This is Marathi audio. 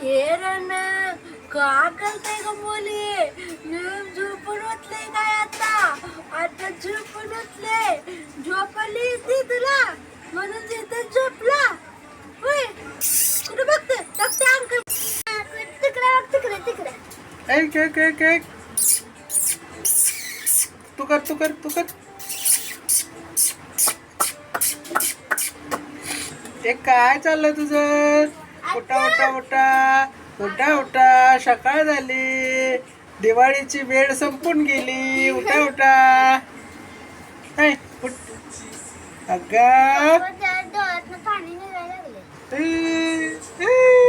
ए रण का करते ग मुली झोपून उठले काय आता झोपून उठले झोपली ती तुला म्हणून तिथे झोपला होय कुठे बघते अंकल तिकडे ऐक ऐक ऐक ऐक तू कर ते काय चाललंय तुझं उठा सकाळ झाली दिवाळीची वेळ संपून गेली उठा ऐ, उठ. अगं डोळ्यातनं पाणी निघायला लागले ए, ए.